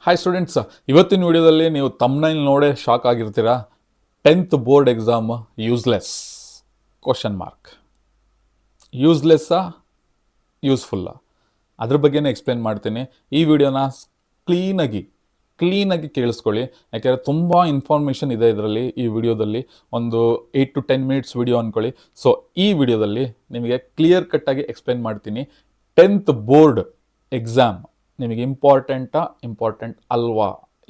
Hi students, ಇವತ್ತಿನ ವಿಡಿಯೋದಲ್ಲಿ ನೀವು ತಮ್ನೈಲ್ ನೋಡೇ ಶಾಕ್ ಆಗಿರ್ತೀರಾ. 10th board exam useless question mark. ಯೂಸ್ಲೆಸ್ಸಾ ಯೂಸ್ಫುಲ್ಲಾ ಅದ್ರ ಬಗ್ಗೆನೇ ಎಕ್ಸ್ಪ್ಲೇನ್ ಮಾಡ್ತೀನಿ. ಈ ವಿಡಿಯೋನ ಕ್ಲೀನಾಗಿ ಕೇಳಿಸ್ಕೊಳ್ಳಿ, ಯಾಕೆಂದರೆ ತುಂಬ ಇನ್ಫಾರ್ಮೇಷನ್ ಇದೆ ಇದರಲ್ಲಿ. ಈ ವಿಡಿಯೋದಲ್ಲಿ ಒಂದು 8 to 10 ಮಿನಿಟ್ಸ್ ವಿಡಿಯೋ ಅಂದ್ಕೊಳ್ಳಿ. ಸೊ ಈ ವಿಡಿಯೋದಲ್ಲಿ ನಿಮಗೆ ಕ್ಲಿಯರ್ ಕಟ್ಟಾಗಿ ಎಕ್ಸ್ಪ್ಲೇನ್ ಮಾಡ್ತೀನಿ 10th ಬೋರ್ಡ್ ಎಕ್ಸಾಮ್ ನಿಮಗೆ ಇಂಪಾರ್ಟೆಂಟ್ ಅಲ್ವಾ,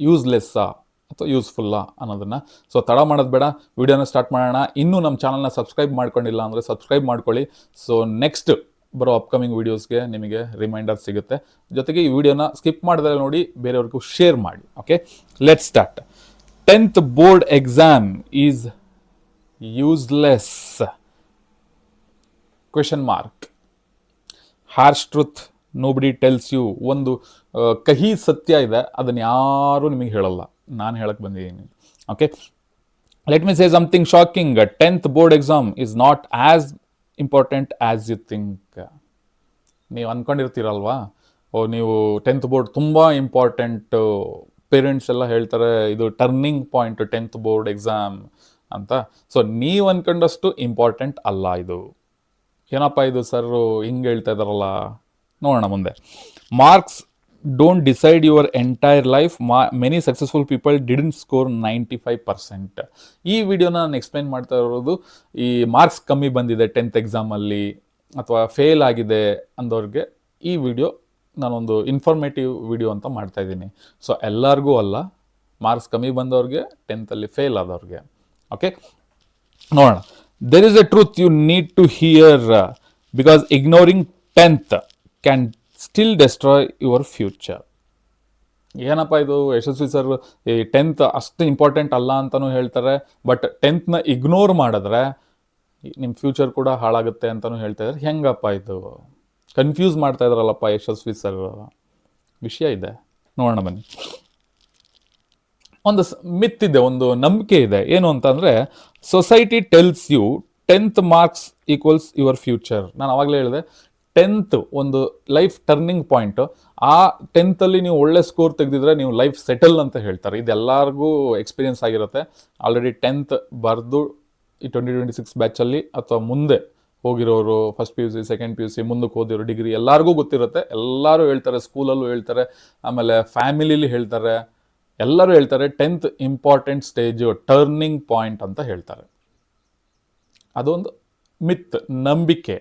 ಯೂಸ್ಲೆಸ್ಸಾ ಅಥವಾ ಯೂಸ್ಫುಲ್ಲಾ ಅನ್ನೋದನ್ನು. ಸೊ ತಡ ಮಾಡೋದು ಬೇಡ, ವಿಡಿಯೋನ ಸ್ಟಾರ್ಟ್ ಮಾಡೋಣ. ಇನ್ನೂ ನಮ್ಮ ಚಾನಲ್ನ ಸಬ್ಸ್ಕ್ರೈಬ್ ಮಾಡ್ಕೊಂಡಿಲ್ಲ ಅಂದರೆ ಸಬ್ಸ್ಕ್ರೈಬ್ ಮಾಡ್ಕೊಳ್ಳಿ. ಸೊ ನೆಕ್ಸ್ಟ್ ಬರೋ ಅಪ್ಕಮಿಂಗ್ ವೀಡಿಯೋಸ್ಗೆ ನಿಮಗೆ ರಿಮೈಂಡರ್ ಸಿಗುತ್ತೆ. ಜೊತೆಗೆ ಈ ವಿಡಿಯೋನ ಸ್ಕಿಪ್ ಮಾಡಿದ್ರೆ ನೋಡಿ, ಬೇರೆಯವ್ರಿಗೂ ಶೇರ್ ಮಾಡಿ. Okay, let start. 10th board exam is useless question mark. Harsh truth nobody tells you. ಒಂದು ಕಹಿ ಸತ್ಯ ಇದೆ, ಅದನ್ನು ಯಾರೂ ನಿಮಗೆ ಹೇಳಲ್ಲ, ನಾನು ಹೇಳಕ್ಕೆ ಬಂದಿದ್ದೀನಿ. Okay, let me say something shocking. 10th board exam is not as important as you think. ನೀವು ಅಂದ್ಕೊಂಡಿರ್ತೀರಲ್ವಾ, ನೀವು 10th ಬೋರ್ಡ್ ತುಂಬ ಇಂಪಾರ್ಟೆಂಟು, ಪೇರೆಂಟ್ಸ್ ಎಲ್ಲ ಹೇಳ್ತಾರೆ ಇದು turning point 10th board exam ಅಂತ. ಸೊ ನೀವು ಅಂದ್ಕೊಂಡಷ್ಟು ಇಂಪಾರ್ಟೆಂಟ್ ಅಲ್ಲ ಇದು. ಏನಪ್ಪ ಇದು ಸರ್ ಹಿಂಗೆ ಹೇಳ್ತಾ ಇದ್ದಾರಲ್ಲ, ನೋಡೋಣ ಮುಂದೆ. Marks don't decide your entire life. Many successful people didn't score 95%. ಈ ವಿಡಿಯೋನ ನಾನು ಎಕ್ಸ್ಪ್ಲೈನ್ ಮಾಡ್ತಾ ಇರೋದು, ಈ ಮಾರ್ಕ್ಸ್ ಕಮ್ಮಿ ಬಂದಿದೆ 10th ಎಕ್ಸಾಮಲ್ಲಿ ಅಥವಾ ಫೇಲ್ ಆಗಿದೆ ಅಂದವ್ರಿಗೆ ಈ ವಿಡಿಯೋ ನಾನೊಂದು ಇನ್ಫಾರ್ಮೇಟಿವ್ ವಿಡಿಯೋ ಅಂತ ಮಾಡ್ತಾ ಇದ್ದೀನಿ. ಸೊ ಎಲ್ಲರಿಗೂ ಅಲ್ಲ, ಮಾರ್ಕ್ಸ್ ಕಮ್ಮಿ ಬಂದವ್ರಿಗೆ, 10th ಫೇಲ್ ಆದವ್ರಿಗೆ. ಓಕೆ, ನೋಡೋಣ. There is a truth you need to hear because ignoring 10th can still destroy your future. ಏನಪ್ಪ ಇದು ಯಶಸ್ವಿ ಸರ್, ಈ 10th ಅಷ್ಟು ಇಂಪಾರ್ಟೆಂಟ್ ಅಲ್ಲ ಅಂತಲೂ ಹೇಳ್ತಾರೆ, ಬಟ್ 10th ಇಗ್ನೋರ್ ಮಾಡಿದ್ರೆ ನಿಮ್ಮ ಫ್ಯೂಚರ್ ಕೂಡ ಹಾಳಾಗುತ್ತೆ ಅಂತಲೂ ಹೇಳ್ತಾ ಇದ್ದಾರೆ. ಹೆಂಗಪ್ಪ ಇದು? ಕನ್ಫ್ಯೂಸ್ ಮಾಡ್ತಾ ಇದ್ದಾರಲ್ಲಪ್ಪ ಯಶಸ್ವಿ ಸರ್. ವಿಷಯ ಇದೆ, ನೋಡೋಣ ಬನ್ನಿ. ಒಂದು ಮಿತ್ ಇದೆ, ಒಂದು ನಂಬಿಕೆ ಇದೆ. ಏನು ಅಂತಂದರೆ, society tells you 10th marks equals your future. ನಾನು ಆವಾಗಲೇ ಹೇಳಿದೆ, 10th ಒಂದು ಲೈಫ್ ಟರ್ನಿಂಗ್ ಪಾಯಿಂಟು. ಆ 10th ನೀವು ಒಳ್ಳೆ ಸ್ಕೋರ್ ತೆಗೆದಿದ್ರೆ ನೀವು ಲೈಫ್ ಸೆಟಲ್ ಅಂತ ಹೇಳ್ತಾರೆ. ಇದೆಲ್ಲರಿಗೂ ಎಕ್ಸ್ಪೀರಿಯನ್ಸ್ ಆಗಿರುತ್ತೆ. ಆಲ್ರೆಡಿ 10th ಬರೆದು ಈ 2026 ಬ್ಯಾಚಲ್ಲಿ ಅಥವಾ ಮುಂದೆ ಹೋಗಿರೋರು, ಫಸ್ಟ್ PUC, ಸೆಕೆಂಡ್ PUC, ಮುಂದಕ್ಕೆ ಓದಿರೋ ಡಿಗ್ರಿ, ಎಲ್ಲರಿಗೂ ಗೊತ್ತಿರುತ್ತೆ. ಎಲ್ಲರೂ ಹೇಳ್ತಾರೆ, ಸ್ಕೂಲಲ್ಲೂ ಹೇಳ್ತಾರೆ, ಆಮೇಲೆ ಫ್ಯಾಮಿಲಿಲಿ ಹೇಳ್ತಾರೆ, ಎಲ್ಲರೂ ಹೇಳ್ತಾರೆ 10th important stage, turning point ಅಂತ ಹೇಳ್ತಾರೆ. ಅದೊಂದು ಮಿತ್, ನಂಬಿಕೆ.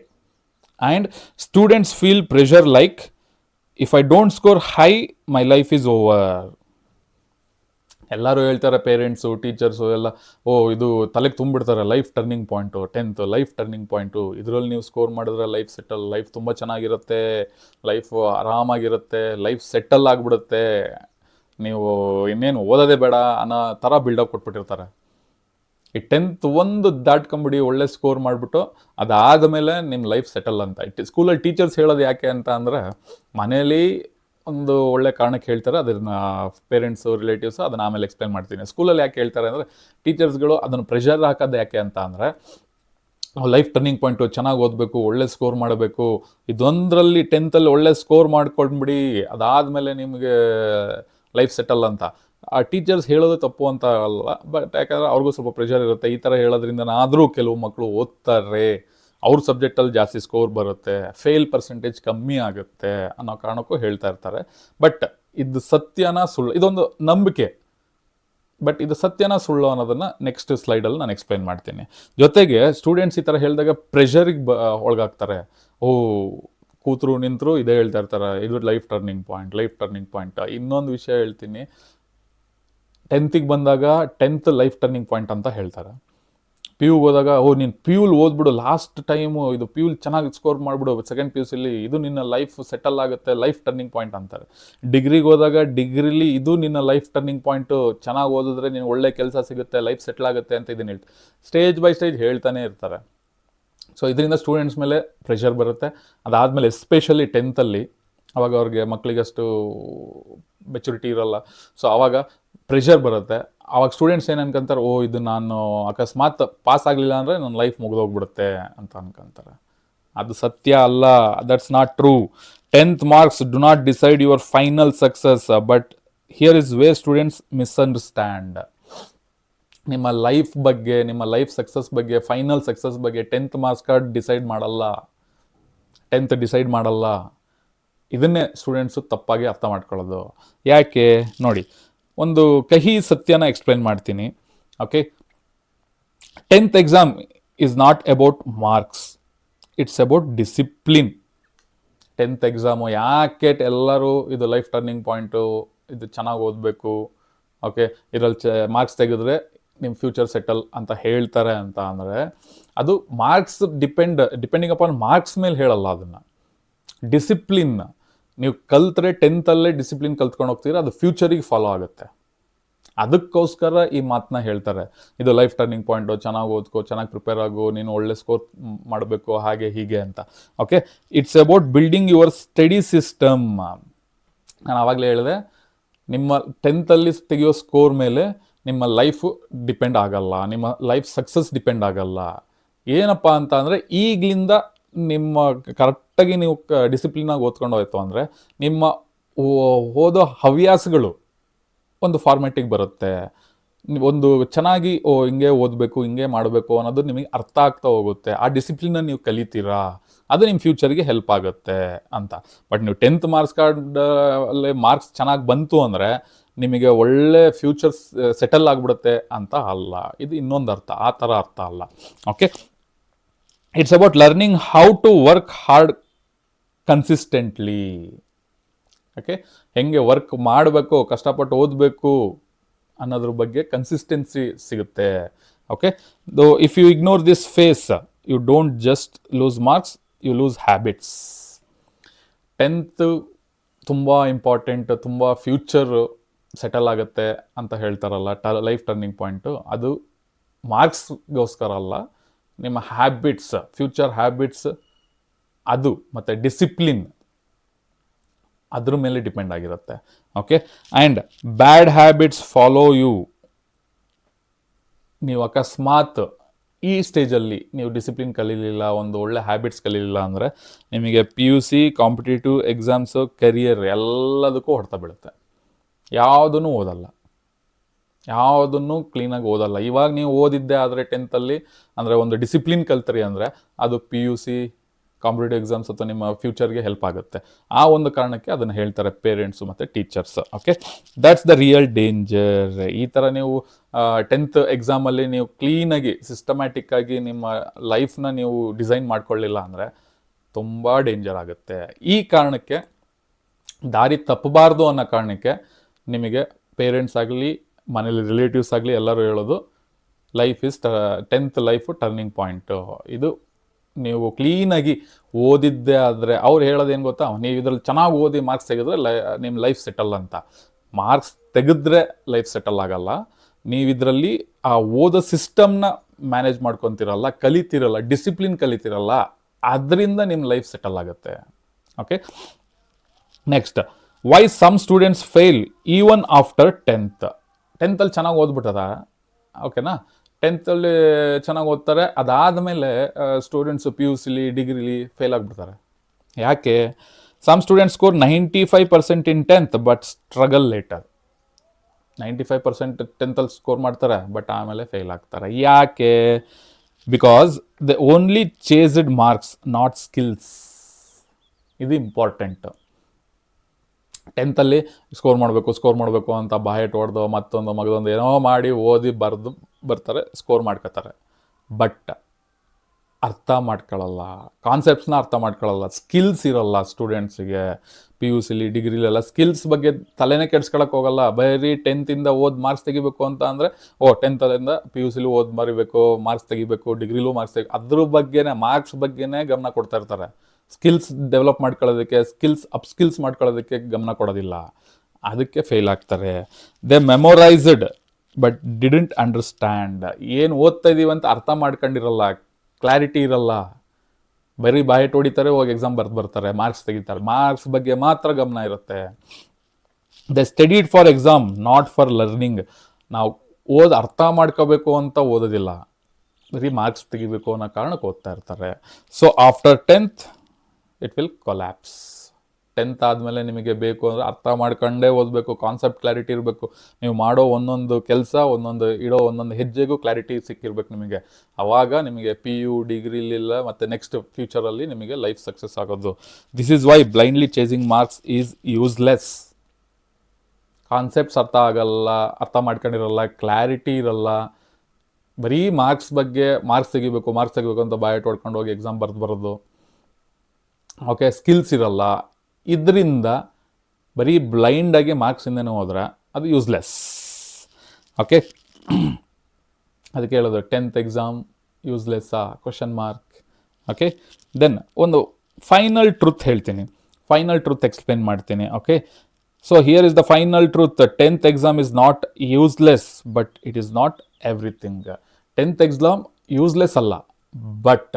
And students feel pressure like if I don't score high my life is over. ಎಲ್ಲರೂ ಹೇಳ್ತಾರೆ, ಪೇರೆಂಟ್ಸು, ಟೀಚರ್ಸು ಎಲ್ಲ, ಇದು ತಲೆಗೆ ತುಂಬಿಡ್ತಾರೆ, life turning point 10th, life turning point, ಇದರಲ್ಲಿ ನೀವು ಸ್ಕೋರ್ ಮಾಡಿದ್ರೆ ಲೈಫ್ ಸೆಟಲ್, ಲೈಫ್ ತುಂಬ ಚೆನ್ನಾಗಿರುತ್ತೆ, ಲೈಫ್ ಆರಾಮಾಗಿರುತ್ತೆ, ಲೈಫ್ ಸೆಟಲ್ ಆಗಿಬಿಡುತ್ತೆ, ನೀವು ಇನ್ನೇನು ಓದೋದೇ ಬೇಡ ಅನ್ನೋ ಥರ ಬಿಲ್ಡಪ್ ಕೊಟ್ಬಿಟ್ಟಿರ್ತಾರೆ. ಈ 10th ಒಂದು ದಾಟ್ಕೊಂಬಿಡಿ, ಒಳ್ಳೆ ಸ್ಕೋರ್ ಮಾಡಿಬಿಟ್ಟು ಅದಾದಮೇಲೆ ನಿಮ್ಮ ಲೈಫ್ ಸೆಟಲ್ ಅಂತ. ಸ್ಕೂಲಲ್ಲಿ ಟೀಚರ್ಸ್ ಹೇಳೋದು ಯಾಕೆ ಅಂತ ಅಂದರೆ, ಮನೇಲಿ ಒಂದು ಒಳ್ಳೆ ಕಾರಣಕ್ಕೆ ಹೇಳ್ತಾರೆ, ಅದನ್ನು ಪೇರೆಂಟ್ಸು, ರಿಲೇಟಿವ್ಸು, ಅದನ್ನು ಆಮೇಲೆ ಎಕ್ಸ್ಪ್ಲೇನ್ ಮಾಡ್ತೀನಿ. ಸ್ಕೂಲಲ್ಲಿ ಯಾಕೆ ಹೇಳ್ತಾರೆ ಅಂದರೆ, ಟೀಚರ್ಸ್ಗಳು ಅದನ್ನು ಪ್ರೆಷರ್ ಹಾಕೋದು ಯಾಕೆ ಅಂತ ಅಂದರೆ, ಲೈಫ್ ಟರ್ನಿಂಗ್ ಪಾಯಿಂಟು, ಚೆನ್ನಾಗಿ ಓದಬೇಕು, ಒಳ್ಳೆ ಸ್ಕೋರ್ ಮಾಡಬೇಕು, ಇದೊಂದರಲ್ಲಿ 10th ಒಳ್ಳೆ ಸ್ಕೋರ್ ಮಾಡ್ಕೊಂಡ್ಬಿಡಿ, ಅದಾದಮೇಲೆ ನಿಮಗೆ ಲೈಫ್ ಸೆಟಲ್ ಅಂತ. ಆ ಟೀಚರ್ಸ್ ಹೇಳೋದು ತಪ್ಪು ಅಂತ ಅಲ್ಲ, ಬಟ್ ಯಾಕಂದರೆ ಅವ್ರಿಗೂ ಸ್ವಲ್ಪ ಪ್ರೆಷರ್ ಇರುತ್ತೆ. ಈ ಥರ ಹೇಳೋದ್ರಿಂದನಾದರೂ ಕೆಲವು ಮಕ್ಕಳು ಓದ್ತಾರೆ, ಅವ್ರ ಸಬ್ಜೆಕ್ಟಲ್ಲಿ ಜಾಸ್ತಿ ಸ್ಕೋರ್ ಬರುತ್ತೆ, ಫೇಲ್ ಪರ್ಸೆಂಟೇಜ್ ಕಮ್ಮಿ ಆಗುತ್ತೆ ಅನ್ನೋ ಕಾರಣಕ್ಕೂ ಹೇಳ್ತಾ ಇರ್ತಾರೆ. ಬಟ್ ಇದು ಸತ್ಯನ ಸುಳ್ಳು, ಇದೊಂದು ನಂಬಿಕೆ. ಬಟ್ ಇದು ಸತ್ಯನ ಸುಳ್ಳು ಅನ್ನೋದನ್ನು ನೆಕ್ಸ್ಟ್ ಸ್ಲೈಡಲ್ಲಿ ನಾನು ಎಕ್ಸ್ಪ್ಲೈನ್ ಮಾಡ್ತೀನಿ. ಜೊತೆಗೆ ಸ್ಟೂಡೆಂಟ್ಸ್ ಈ ಥರ ಹೇಳಿದಾಗ ಪ್ರೆಷರಿಗೆ ಒಳಗಾಗ್ತಾರೆ. ಕೂತರು ನಿಂತರು ಇದೇ ಹೇಳ್ತಾ ಇರ್ತಾರೆ, ಇದು ಲೈಫ್ ಟರ್ನಿಂಗ್ ಪಾಯಿಂಟ್. ಇನ್ನೊಂದು ವಿಷಯ ಹೇಳ್ತೀನಿ, 10th ಬಂದಾಗ 10th ಲೈಫ್ ಟರ್ನಿಂಗ್ ಪಾಯಿಂಟ್ ಅಂತ ಹೇಳ್ತಾರೆ. PU ಹೋದಾಗ, ನೀನು PU ಓದ್ಬಿಡು, ಲಾಸ್ಟ್ ಟೈಮು ಇದು PU ಚೆನ್ನಾಗಿ ಸ್ಕೋರ್ ಮಾಡಿಬಿಡು, ಸೆಕೆಂಡ್ PUCಲಿ ಇದು ನಿನ್ನ ಲೈಫ್ ಸೆಟಲ್ ಆಗುತ್ತೆ, ಲೈಫ್ ಟರ್ನಿಂಗ್ ಪಾಯಿಂಟ್ ಅಂತಾರೆ. ಡಿಗ್ರಿಗೆ ಹೋದಾಗ, ಡಿಗ್ರಿಲಿ ಇದು ನಿನ್ನ ಲೈಫ್ ಟರ್ನಿಂಗ್ ಪಾಯಿಂಟು, ಚೆನ್ನಾಗಿ ಓದಿದ್ರೆ ನೀನು ಒಳ್ಳೆ ಕೆಲಸ ಸಿಗುತ್ತೆ, ಲೈಫ್ ಸೆಟಲ್ ಆಗುತ್ತೆ ಅಂತ ಇದನ್ನು ಹೇಳ್ತಾರೆ. ಸ್ಟೇಜ್ ಬೈ ಸ್ಟೇಜ್ ಹೇಳ್ತಾನೆ ಇರ್ತಾರೆ. ಸೊ ಇದರಿಂದ ಸ್ಟೂಡೆಂಟ್ಸ್ ಮೇಲೆ ಪ್ರೆಷರ್ ಬರುತ್ತೆ. ಅದಾದಮೇಲೆ ಎಸ್ಪೆಷಲಿ 10th ಅವಾಗ ಅವ್ರಿಗೆ ಮಕ್ಕಳಿಗಷ್ಟು ಮೆಚುರಿಟಿ ಇರೋಲ್ಲ. ಸೊ ಆವಾಗ ಪ್ರೆಷರ್ ಬರುತ್ತೆ. ಆವಾಗ ಸ್ಟೂಡೆಂಟ್ಸ್ ಏನು ಅನ್ಕೊಂತಾರೆ, ಇದು ನಾನು ಅಕಸ್ಮಾತ್ ಪಾಸ್ ಆಗಲಿಲ್ಲ ಅಂದರೆ ನನ್ನ ಲೈಫ್ ಮುಗಿದೋಗ್ಬಿಡುತ್ತೆ ಅಂತ ಅನ್ಕೊಂತಾರೆ. ಅದು ಸತ್ಯ ಅಲ್ಲ, that's not true. 10th marks do not decide your final success, but here is where students misunderstand. ನಿಮ್ಮ ಲೈಫ್ ಬಗ್ಗೆ, ನಿಮ್ಮ ಲೈಫ್ ಸಕ್ಸಸ್ ಬಗ್ಗೆ, ಫೈನಲ್ ಸಕ್ಸಸ್ ಬಗ್ಗೆ 10th ಮಾರ್ಕ್ಸ್ ಕಾರ್ಡ್ ಡಿಸೈಡ್ ಮಾಡಲ್ಲ, 10th ಡಿಸೈಡ್ ಮಾಡಲ್ಲ. ಇದನ್ನೇ ಸ್ಟೂಡೆಂಟ್ಸು ತಪ್ಪಾಗಿ ಅರ್ಥ ಮಾಡ್ಕೊಳ್ಳೋದು. ಯಾಕೆ ನೋಡಿ, ಒಂದು ಕಹಿ ಸತ್ಯನ ಎಕ್ಸ್ಪ್ಲೇನ್ ಮಾಡ್ತೀನಿ. Okay, 10th exam is not about marks, it's about discipline. 10th exam ಯಾಕೆ ಎಲ್ಲರೂ ಇದು ಲೈಫ್ ಟರ್ನಿಂಗ್ ಪಾಯಿಂಟು, ಇದು ಚೆನ್ನಾಗಿ ಓದಬೇಕು, ಓಕೆ ಇದರಲ್ಲಿ ಮಾರ್ಕ್ಸ್ ತೆಗೆದ್ರೆ ನಿಮ್ಮ ಫ್ಯೂಚರ್ ಸೆಟಲ್ ಅಂತ ಹೇಳ್ತಾರೆ ಅಂತ ಅಂದರೆ, ಅದು ಮಾರ್ಕ್ಸ್ ಡಿಪೆಂಡಿಂಗ್ ಅಪಾನ್ ಮಾರ್ಕ್ಸ್ ಮೇಲೆ ಹೇಳಲ್ಲ. ಅದನ್ನು ಡಿಸಿಪ್ಲಿನ್ ನೀವು ಕಲ್ತ್ರೆ 10th ಡಿಸಿಪ್ಲಿನ್ ಕಲ್ತ್ಕೊಂಡು ಹೋಗ್ತೀರಾ, ಅದು ಫ್ಯೂಚರಿಗೆ ಫಾಲೋ ಆಗುತ್ತೆ. ಅದಕ್ಕೋಸ್ಕರ ಈ ಮಾತನ್ನ ಹೇಳ್ತಾರೆ, ಇದು ಲೈಫ್ ಟರ್ನಿಂಗ್ ಪಾಯಿಂಟು, ಚೆನ್ನಾಗಿ ಓದ್ಕೋ, ಚೆನ್ನಾಗಿ ಪ್ರಿಪೇರ್ ಆಗು, ನೀನು ಒಳ್ಳೆ ಸ್ಕೋರ್ ಮಾಡಬೇಕು, ಹಾಗೆ ಹೀಗೆ ಅಂತ. Okay, it's about building your study system. ನಾನು ಆವಾಗಲೇ ಹೇಳಿದೆ, ನಿಮ್ಮ 10th ತೆಗೆಯೋ ಸ್ಕೋರ್ ಮೇಲೆ ನಿಮ್ಮ ಲೈಫು ಡಿಪೆಂಡ್ ಆಗಲ್ಲ, ನಿಮ್ಮ ಲೈಫ್ ಸಕ್ಸಸ್ ಡಿಪೆಂಡ್ ಆಗಲ್ಲ. ಏನಪ್ಪ ಅಂತ ಅಂದರೆ, ಈಗಲಿಂದ ನಿಮ್ಮ ಕರೆಕ್ಟಾಗಿ ನೀವು ಡಿಸಿಪ್ಲಿನಾಗಿ ಓದ್ಕೊಂಡು ಹೋಯ್ತು ಅಂದರೆ, ನಿಮ್ಮ ಓದೋ ಹವ್ಯಾಸಗಳು ಒಂದು ಫಾರ್ಮ್ಯಾಟಿಗೆ ಬರುತ್ತೆ. ಒಂದು ಚೆನ್ನಾಗಿ ಹಿಂಗೆ ಓದಬೇಕು, ಹಿಂಗೆ ಮಾಡಬೇಕು ಅನ್ನೋದು ನಿಮಗೆ ಅರ್ಥ ಆಗ್ತಾ ಹೋಗುತ್ತೆ. ಆ ಡಿಸಿಪ್ಲಿನ ನೀವು ಕಲಿತೀರಾ, ಅದು ನಿಮ್ಮ ಫ್ಯೂಚರ್ಗೆ ಹೆಲ್ಪ್ ಆಗುತ್ತೆ ಅಂತ. ಬಟ್ ನೀವು 10th ಮಾರ್ಕ್ಸ್ ಕಾರ್ಡಲ್ಲಿ ಮಾರ್ಕ್ಸ್ ಚೆನ್ನಾಗಿ ಬಂತು ಅಂದರೆ ನಿಮಗೆ ಒಳ್ಳೆ ಫ್ಯೂಚರ್ಸ್ ಸೆಟಲ್ ಆಗಿಬಿಡುತ್ತೆ ಅಂತ ಅಲ್ಲ. ಇದು ಇನ್ನೊಂದು ಅರ್ಥ, ಆ ಥರ ಅರ್ಥ ಅಲ್ಲ. Okay, it's about learning how to work hard consistently. Okay, ಹೆಂಗೆ ವರ್ಕ್ ಮಾಡಬೇಕು, ಕಷ್ಟಪಟ್ಟು ಓದಬೇಕು ಅನ್ನೋದ್ರ ಬಗ್ಗೆ ಕನ್ಸಿಸ್ಟೆನ್ಸಿ ಸಿಗುತ್ತೆ. Okay, if you ignore this phase, you don't just lose marks, you lose habits. 10th ತುಂಬ ಇಂಪಾರ್ಟೆಂಟ್, ತುಂಬ ಫ್ಯೂಚರ್ ಸೆಟಲ್ ಆಗುತ್ತೆ ಅಂತ ಹೇಳ್ತಾರಲ್ಲ, ಲೈಫ್ ಟರ್ನಿಂಗ್ ಪಾಯಿಂಟು, ಅದು ಮಾರ್ಕ್ಸ್ಗೋಸ್ಕರ ಅಲ್ಲ, ನಿಮ್ಮ ಹ್ಯಾಬಿಟ್ಸ್, ಫ್ಯೂಚರ್ ಹ್ಯಾಬಿಟ್ಸ್, ಅದು ಮತ್ತು ಡಿಸಿಪ್ಲಿನ್ ಅದ್ರ ಮೇಲೆ ಡಿಪೆಂಡ್ ಆಗಿರುತ್ತೆ. Okay, and bad habits follow you. ನೀವು ಅಕಸ್ಮಾತ್ ಈ ಸ್ಟೇಜಲ್ಲಿ ನೀವು ಡಿಸಿಪ್ಲಿನ್ ಕಲೀಲಿಲ್ಲ, ಒಂದು ಒಳ್ಳೆ ಹ್ಯಾಬಿಟ್ಸ್ ಕಲೀಲಿಲ್ಲ ಅಂದರೆ ನಿಮಗೆ PUC, ಕಾಂಪಿಟೇಟಿವ್ ಎಕ್ಸಾಮ್ಸು, ಕೆರಿಯರ್ ಎಲ್ಲದಕ್ಕೂ ಹೊಡ್ತಾ ಬೀಳುತ್ತೆ. ಯಾವುದನ್ನು ಓದಲ್ಲ, ಯಾವುದನ್ನು ಕ್ಲೀನಾಗಿ ಓದಲ್ಲ. ಇವಾಗ ನೀವು ಓದಿದ್ದೆ ಆದರೆ 10th ಅಂದರೆ ಒಂದು ಡಿಸಿಪ್ಲಿನ್ ಕಲ್ತ್ರಿ ಅಂದರೆ ಅದು PUC, ಕಾಂಪಿಟೇಟಿವ್ ಎಕ್ಸಾಮ್ಸ್ ಅಥವಾ ನಿಮ್ಮ ಫ್ಯೂಚರ್ಗೆ ಹೆಲ್ಪ್ ಆಗುತ್ತೆ. ಆ ಒಂದು ಕಾರಣಕ್ಕೆ ಅದನ್ನು ಹೇಳ್ತಾರೆ ಪೇರೆಂಟ್ಸು ಮತ್ತು teachers. Okay, that's the real danger. ಈ ಥರ ನೀವು 10th ಎಕ್ಸಾಮಲ್ಲಿ ನೀವು ಕ್ಲೀನಾಗಿ ಸಿಸ್ಟಮ್ಯಾಟಿಕ್ ಆಗಿ ನಿಮ್ಮ ಲೈಫ್ನ ನೀವು ಡಿಸೈನ್ ಮಾಡ್ಕೊಳ್ಳಿಲ್ಲ ಅಂದರೆ ತುಂಬ ಡೇಂಜರ್ ಆಗುತ್ತೆ. ಈ ಕಾರಣಕ್ಕೆ ದಾರಿ ತಪ್ಪಬಾರ್ದು ಅನ್ನೋ ಕಾರಣಕ್ಕೆ ನಿಮಗೆ ಪೇರೆಂಟ್ಸ್ ಆಗಲಿ, ಮನೇಲಿ ರಿಲೇಟಿವ್ಸ್ ಆಗಲಿ ಎಲ್ಲರೂ ಹೇಳೋದು, life is 10th life turning point. ಇದು ನೀವು ಕ್ಲೀನಾಗಿ ಓದಿದ್ದೆ ಆದರೆ ಅವ್ರು ಹೇಳೋದೇನು ಗೊತ್ತಾ, ನೀವು ಇದರಲ್ಲಿ ಚೆನ್ನಾಗಿ ಓದಿ ಮಾರ್ಕ್ಸ್ ತೆಗೆದ್ರೆ ನಿಮ್ಮ ಲೈಫ್ ಸೆಟಲ್ ಅಂತ. ಮಾರ್ಕ್ಸ್ ತೆಗೆದ್ರೆ ಲೈಫ್ ಸೆಟಲ್ ಆಗಲ್ಲ. ನೀವು ಇದರಲ್ಲಿ ಆ ಓದೋ ಸಿಸ್ಟಮ್ನ ಮ್ಯಾನೇಜ್ ಮಾಡ್ಕೊತಿರಲ್ಲ, ಕಲಿತಿರಲ್ಲ, ಡಿಸಿಪ್ಲಿನ್ ಕಲಿತಿರಲ್ಲ, ಅದರಿಂದ ನಿಮ್ಮ ಲೈಫ್ ಸೆಟಲ್ ಆಗುತ್ತೆ. Okay, next, why some students fail even after 10th. 10th ಚೆನ್ನಾಗಿ ಓದ್ಬಿಟ್ಟದ, ಓಕೆನಾ, 10th ಚೆನ್ನಾಗಿ ಓದ್ತಾರೆ, ಅದಾದಮೇಲೆ ಸ್ಟೂಡೆಂಟ್ಸು PUC, ಡಿಗ್ರಿಲಿ ಫೇಲ್ ಆಗಿಬಿಡ್ತಾರೆ. ಯಾಕೆ? Some students score 95% in 10th but struggle later. 95% 10th score ಮಾಡ್ತಾರೆ, ಬಟ್ ಆಮೇಲೆ ಫೇಲ್ ಆಗ್ತಾರೆ. ಯಾಕೆ? Because they only chased marks, not skills. ಇದು ಇಂಪಾರ್ಟೆಂಟ್. 10th ಸ್ಕೋರ್ ಮಾಡಬೇಕು ಅಂತ ಬಾಯಟ್ ಹೊಡೆದು ಮತ್ತೊಂದು ಮಗದೊಂದು ಏನೋ ಮಾಡಿ ಓದಿ ಬರ್ತಾರೆ, ಸ್ಕೋರ್ ಮಾಡ್ಕೋತಾರೆ. ಬಟ್ ಅರ್ಥ ಮಾಡ್ಕೊಳ್ಳಲ್ಲ, ಕಾನ್ಸೆಪ್ಟ್ಸ್ನ ಅರ್ಥ ಮಾಡ್ಕೊಳ್ಳಲ್ಲ, ಸ್ಕಿಲ್ಸ್ ಇರೋಲ್ಲ ಸ್ಟೂಡೆಂಟ್ಸಿಗೆ. PUC, ಡಿಗ್ರಿಲೆಲ್ಲ ಸ್ಕಿಲ್ಸ್ ಬಗ್ಗೆ ತಲೆನೇ ಕೆಡ್ಸ್ಕೊಳಕ್ಕೆ ಹೋಗಲ್ಲ. ಬರೀ 10th ಓದಿ ಮಾರ್ಕ್ಸ್ ತೆಗಿಬೇಕು ಅಂತ ಅಂದರೆ 10th PUC ಓದಿ ಬರೀಬೇಕು, ಮಾರ್ಕ್ಸ್ ತೆಗಿಬೇಕು, ಡಿಗ್ರಿಲೂ ಮಾರ್ಕ್ಸ್ ಅದ್ರ ಬಗ್ಗೆನೇ, ಮಾರ್ಕ್ಸ್ ಬಗ್ಗೆನೇ ಗಮನ ಕೊಡ್ತಾ ಇರ್ತಾರೆ. ಸ್ಕಿಲ್ಸ್ ಡೆವಲಪ್ ಮಾಡ್ಕೊಳ್ಳೋದಕ್ಕೆ, ಅಪ್ ಸ್ಕಿಲ್ಸ್ ಮಾಡ್ಕೊಳ್ಳೋದಕ್ಕೆ ಗಮನ ಕೊಡೋದಿಲ್ಲ. ಅದಕ್ಕೆ ಫೇಲ್ ಆಗ್ತಾರೆ. They memorized but didn't understand. ಏನು ಓದ್ತಾ ಇದ್ದೀವಿ ಅಂತ ಅರ್ಥ ಮಾಡ್ಕೊಂಡಿರಲ್ಲ, ಕ್ಲಾರಿಟಿ ಇರಲ್ಲ, ಬರೀ ಬಾಯಟ್ ಹೊಡಿತಾರೆ, ಹೋಗಿ ಎಕ್ಸಾಮ್ ಬರ್ತಾರೆ, ಮಾರ್ಕ್ಸ್ ತೆಗಿತಾರೆ. ಮಾರ್ಕ್ಸ್ ಬಗ್ಗೆ ಮಾತ್ರ ಗಮನ ಇರುತ್ತೆ. They studied for exam, not for learning. ನಾವು ಅರ್ಥ ಮಾಡ್ಕೋಬೇಕು ಅಂತ ಓದೋದಿಲ್ಲ, ಬರೀ ಮಾರ್ಕ್ಸ್ ತೆಗಿಬೇಕು ಅನ್ನೋ ಕಾರಣಕ್ಕೆ ಓದ್ತಾ ಇರ್ತಾರೆ. So after 10th it will collapse. 10th ಆದಮೇಲೆ ನಿಮಗೆ ಬೇಕು ಅಂದರೆ ಅರ್ಥ ಮಾಡ್ಕೊಂಡೇ ಓದಬೇಕು, ಕಾನ್ಸೆಪ್ಟ್ ಕ್ಲಾರಿಟಿ ಇರಬೇಕು, ನೀವು ಮಾಡೋ ಒಂದೊಂದು ಕೆಲಸ ಇಡೋ ಒಂದೊಂದು ಹೆಜ್ಜೆಗೂ ಕ್ಲಾರಿಟಿ ಸಿಕ್ಕಿರ್ಬೇಕು ನಿಮಗೆ. ಆವಾಗ ನಿಮಗೆ PU ಡಿಗ್ರಿಲಿಲ್ಲ ಮತ್ತು ನೆಕ್ಸ್ಟ್ ಫ್ಯೂಚರಲ್ಲಿ ನಿಮಗೆ ಲೈಫ್ ಸಕ್ಸಸ್ ಆಗೋದು. This is why blindly chasing marks is useless. Concepts ಅರ್ಥ ಮಾಡ್ಕೊಂಡಿರಲ್ಲ, ಕ್ಲಾರಿಟಿ ಇರಲ್ಲ, ಬರೀ ಮಾರ್ಕ್ಸ್ ತೆಗಿಬೇಕು ಅಂತ ಬಾಯಟ್ ಹೊಡ್ಕೊಂಡು ಹೋಗಿ ಎಕ್ಸಾಮ್ ಬರೋದು. ಓಕೆ, ಸ್ಕಿಲ್ಸ್ ಇರಲ್ಲ. ಇದರಿಂದ ಬರೀ ಬ್ಲೈಂಡಾಗಿ ಮಾರ್ಕ್ಸಿಂದನೇ ಹೋದ್ರೆ ಅದು ಯೂಸ್ಲೆಸ್. ಓಕೆ, ಅದಕ್ಕೆ ಹೇಳೋದು 10th ಎಕ್ಸಾಮ್ ಯೂಸ್ಲೆಸ್ಸಾ ಕ್ವಶನ್ ಮಾರ್ಕ್. ಓಕೆ, ದೆನ್ ಒಂದು ಫೈನಲ್ ಟ್ರುತ್ ಹೇಳ್ತೀನಿ, ಫೈನಲ್ ಟ್ರುತ್ ಎಕ್ಸ್ಪ್ಲೇನ್ ಮಾಡ್ತೀನಿ. Okay, so here is the final truth. 10th exam is not useless, but it is not everything. 10th exam useless ಅಲ್ಲ, but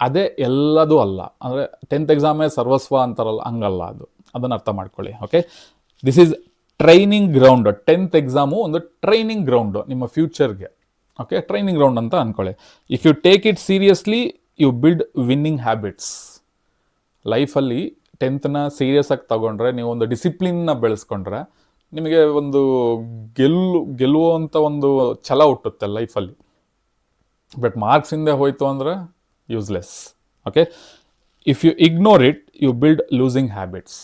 ಅದೇ ಎಲ್ಲದೂ ಅಲ್ಲ. ಅಂದರೆ 10th ಎಕ್ಸಾಮೇ ಸರ್ವಸ್ವ ಅಂತಾರಲ್ಲ, ಹಂಗಲ್ಲ ಅದು. ಅದನ್ನು ಅರ್ಥ ಮಾಡ್ಕೊಳ್ಳಿ. Okay, this is training ground. 10th exam ಒಂದು ಟ್ರೈನಿಂಗ್ ಗ್ರೌಂಡು ನಿಮ್ಮ ಫ್ಯೂಚರ್ಗೆ. ಓಕೆ, ಟ್ರೈನಿಂಗ್ ಗ್ರೌಂಡ್ ಅಂತ ಅಂದ್ಕೊಳ್ಳಿ. If you take it seriously you build winning habits. ಲೈಫಲ್ಲಿ 10th ಸೀರಿಯಸ್ ಆಗಿ ತಗೊಂಡ್ರೆ, ನೀವು ಒಂದು ಡಿಸಿಪ್ಲಿನ್ನ ಬೆಳೆಸ್ಕೊಂಡ್ರೆ, ನಿಮಗೆ ಒಂದು ಗೆಲ್ಲುವಂಥ ಒಂದು ಛಲ ಹುಟ್ಟುತ್ತೆ ಲೈಫಲ್ಲಿ. ಬಟ್ ಮಾರ್ಕ್ಸ್ ಹಿಂದೆ ಹೋಯ್ತು ಅಂದರೆ useless. Okay, if you ignore it you build losing habits.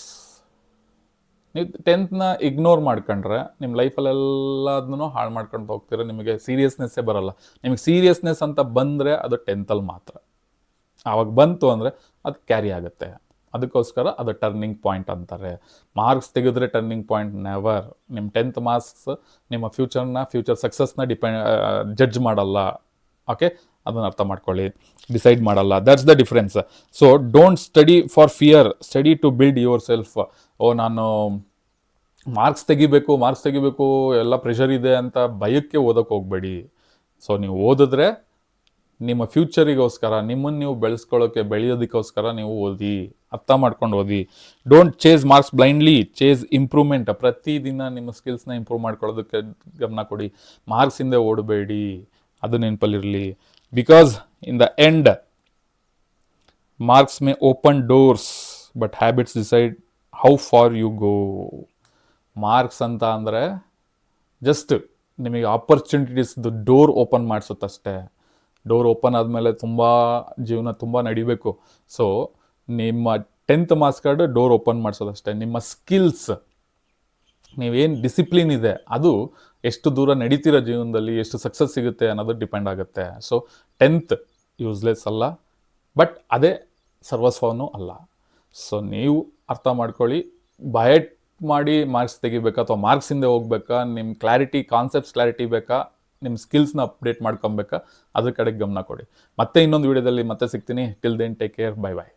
ನೀವು 10th ಇಗ್ನೋರ್ ಮಾಡ್ಕೊಂಡ್ರೆ ನಿಮ್ಮ ಲೈಫಲ್ಲೆಲ್ಲದನ್ನೂ ಹಾಳು ಮಾಡ್ಕೊಂಡು ಹೋಗ್ತೀರ, ನಿಮಗೆ ಸೀರಿಯಸ್ನೆಸ್ಸೇ ಬರಲ್ಲ. ನಿಮಗೆ ಸೀರಿಯಸ್ನೆಸ್ ಅಂತ ಬಂದರೆ ಅದು 10th ಮಾತ್ರ. ಆವಾಗ ಬಂತು ಅಂದರೆ ಅದು ಕ್ಯಾರಿ ಆಗುತ್ತೆ. ಅದಕ್ಕೋಸ್ಕರ ಅದು ಟರ್ನಿಂಗ್ ಪಾಯಿಂಟ್ ಅಂತಾರೆ. ಮಾರ್ಕ್ಸ್ ತೆಗೆದ್ರೆ ಟರ್ನಿಂಗ್ ಪಾಯಿಂಟ್ ನೆವರ್. ನಿಮ್ಮ 10th ಮಾರ್ಕ್ಸ್ ನಿಮ್ಮ ಫ್ಯೂಚರ್ ಸಕ್ಸಸ್ನ ಜಡ್ಜ್ ಮಾಡಲ್ಲ. ಓಕೆ, ಅದನ್ನು ಅರ್ಥ ಮಾಡ್ಕೊಳ್ಳಿ. ಡಿಸೈಡ್ ಮಾಡಲ್ಲ. That's the difference. So don't study for fear, study to build yourself. ನಾನು ಮಾರ್ಕ್ಸ್ ತೆಗಿಬೇಕು, ಎಲ್ಲ ಪ್ರೆಷರ್ ಇದೆ ಅಂತ ಭಯಕ್ಕೆ ಓದೋಕ್ಕೆ ಹೋಗಬೇಡಿ. ಸೊ ನೀವು ಓದಿದ್ರೆ ನಿಮ್ಮ ಫ್ಯೂಚರಿಗೋಸ್ಕರ, ನಿಮ್ಮನ್ನು ನೀವು ಬೆಳೆಯೋದಕ್ಕೋಸ್ಕರ ನೀವು ಓದಿ, ಅರ್ಥ ಮಾಡ್ಕೊಂಡು ಓದಿ. Don't chase marks blindly, chase improvement. ಪ್ರತಿದಿನ ನಿಮ್ಮ ಸ್ಕಿಲ್ಸ್ನ ಇಂಪ್ರೂವ್ ಮಾಡ್ಕೊಳ್ಳೋದಕ್ಕೆ ಗಮನ ಕೊಡಿ. ಮಾರ್ಕ್ಸ್ ಹಿಂದೆ ಓಡಬೇಡಿ, ಅದು ನೆನಪಲ್ಲಿರಲಿ. Because in the end marks may open doors but habits decide how far you go. Marks ಅಂತ ಅಂದರೆ ಜಸ್ಟ್ ನಿಮಗೆ ಆಪರ್ಚುನಿಟೀಸ್ದು ಡೋರ್ ಓಪನ್ ಮಾಡಿಸುತ್ತಷ್ಟೇ. ಡೋರ್ ಓಪನ್ ಆದಮೇಲೆ ಜೀವನ ತುಂಬ ನಡಿಬೇಕು. ಸೊ ನಿಮ್ಮ 10th marks card door open ಮಾಡಿಸೋದಷ್ಟೇ. ನಿಮ್ಮ ಸ್ಕಿಲ್ಸ್, ನೀವೇನು ಡಿಸಿಪ್ಲಿನ್ ಇದೆ, ಅದು ಎಷ್ಟು ದೂರ ನಡೀತಿರೋ ಜೀವನದಲ್ಲಿ, ಎಷ್ಟು ಸಕ್ಸಸ್ ಸಿಗುತ್ತೆ ಅನ್ನೋದು ಡಿಪೆಂಡ್ ಆಗುತ್ತೆ. ಸೊ 10th ಯೂಸ್ಲೆಸ್ ಅಲ್ಲ, ಬಟ್ ಅದೇ ಸರ್ವಸ್ವನೂ ಅಲ್ಲ. ಸೊ ನೀವು ಅರ್ಥ ಮಾಡ್ಕೊಳ್ಳಿ. ಬಯಟ್ ಮಾಡಿ ಮಾರ್ಕ್ಸ್ ತೆಗಿಬೇಕಾ ಅಥವಾ ಮಾರ್ಕ್ಸಿಂದ ಹೋಗ್ಬೇಕಾ, ನಿಮ್ಮ ಕಾನ್ಸೆಪ್ಟ್ಸ್ ಕ್ಲಾರಿಟಿ ಬೇಕಾ, ನಿಮ್ಮ ಸ್ಕಿಲ್ಸ್ನ ಅಪ್ಡೇಟ್ ಮಾಡ್ಕೊಬೇಕಾ, ಅದ್ರ ಕಡೆಗೆ ಗಮನ ಕೊಡಿ. ಮತ್ತೆ ಇನ್ನೊಂದು ವಿಡಿಯೋದಲ್ಲಿ ಮತ್ತೆ ಸಿಗ್ತೀನಿ. Till then take care, bye by.